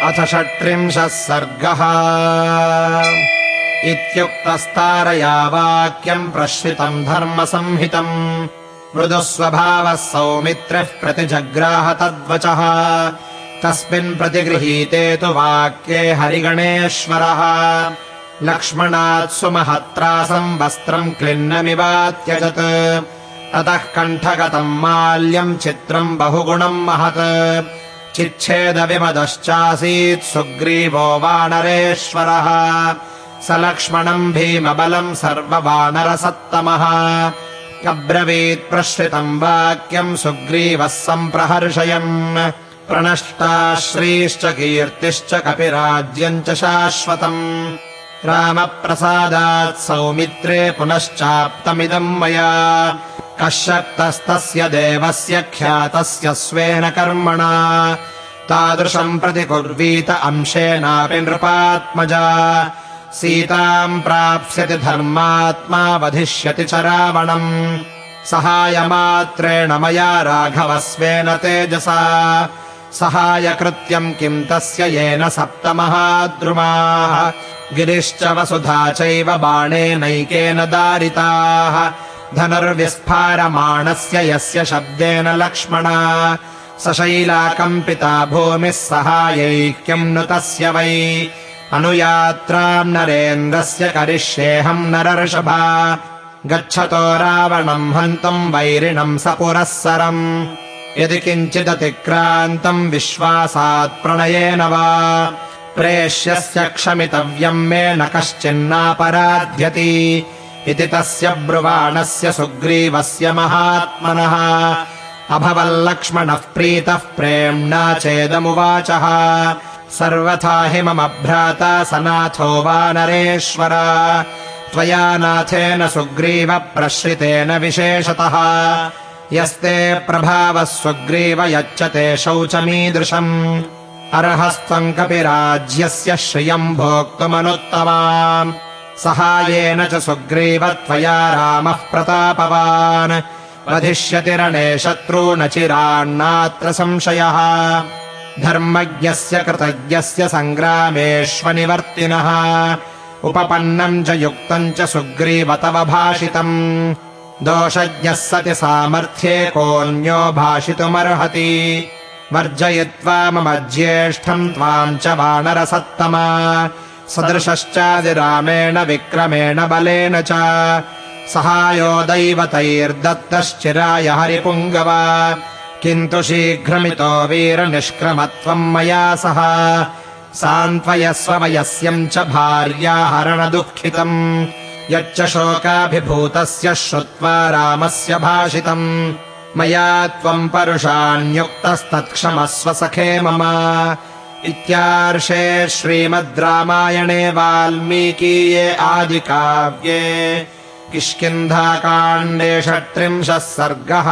अथ 36 सर्गः। इत्युक्तस्तारया वाक्यम् प्रश्रितम् धर्मसंहितम् मृदुस्वभावः सौमित्रिः प्रतिजग्राह तद्वचः। तस्मिन् प्रतिगृहीते तु वाक्ये हरिगणेश्वरः लक्ष्मणात् सुमहत्रासम् वस्त्रम् क्लिन्नमिवात्यजत्। ततः कण्ठगतम् माल्यम् चित्रम् बहुगुणम् महत् चिच्छेदविमदश्चासीत् सुग्रीवो वानरेश्वरः स लक्ष्मणम् भीमबलम् सर्ववानरसत्तमः। अब्रवीत् प्रश्रितम् वाक्यम् सुग्रीवः सम्प्रहर्षयन् प्रणष्टा श्रीश्च कीर्तिश्च कपिराज्यम् च शाश्वतम् रामप्रसादात् सौमित्रे पुनश्चाप्तमिदम् मया कः शक्तस्तस्य देवस्य ख्यातस्य स्वेन कर्मणा तादृशम् प्रतिकुर्वीत अंशेनापि नृपात्मजा सीताम् प्राप्स्यति धर्मात्मा वधिष्यति च रावणम् सहायमात्रेण मया राघवस्वेन तेजसा सहायकृत्यम् किम् तस्य येन सप्तमहाद्रुमाः गिरिश्च वसुधा चैव बाणेनैकेन दारिताः धनुर्विस्फारमाणस्य यस्य शब्देन लक्ष्मणा सशैलाकम्पिता भूमिः सहायैक्यम् नु तस्य वै अनुयात्राम् नरेन्द्रस्य करिष्येऽहम् नरर्षभा गच्छतो रावणम् हन्तुम् वैरिणम् स पुरःसरम् यदि किञ्चिदतिक्रान्तम् विश्वासात् प्रणयेन वा प्रेष्यस्य क्षमितव्यम् मे न कश्चिन्नापराध्यति इति तस्य ब्रुवाणस्य सुग्रीवस्य महात्मनः अभवल्लक्ष्मणः प्रीतः प्रेम्णा चेदमुवाचः सर्वथा हि मम भ्राता सनाथो वानरेश्वर त्वया नाथेन सुग्रीव प्रश्रितेन विशेषतः यस्ते प्रभावः सुग्रीव यच्चते शौचमीदृशम् अर्हस्त्वम् कपिराज्यस्य श्रियम् भोक्तुमनुत्तमाम् सहायेन च सुग्रीव त्वया रामः प्रतापवान् वधिष्यति रणे शत्रून् चिरान्नात्र संशयः धर्मज्ञस्य कृतज्ञस्य सङ्ग्रामेष्वनिवर्तिनः उपपन्नम् च युक्तम् च सुग्रीव तव भाषितम् दोषज्ञः सति सामर्थ्ये कोऽन्यो भाषितुमर्हति वर्जयित्वा मम ज्येष्ठम् त्वाम् च वानरसत्तमा सदृशश्चादिरामेण विक्रमेण बलेन च सहायो दैवतैर्दत्तश्चिराय हरिपुङ्गव किन्तु शीघ्रमितो वीरनिष्क्रमत्वम् मया सह सान्त्वयस्व वयस्यम् च भार्याहरणदुःखितम् यच्च शोकाभिभूतस्य श्रुत्वा रामस्य भाषितम् मया त्वम् परुषान्युक्तस्तत्क्षमस्व सखे मम इत्यार्षे श्रीमद् रामायणे वाल्मीकीये आदिकाव्ये किष्किन्धाकाण्डे 36 सर्गः।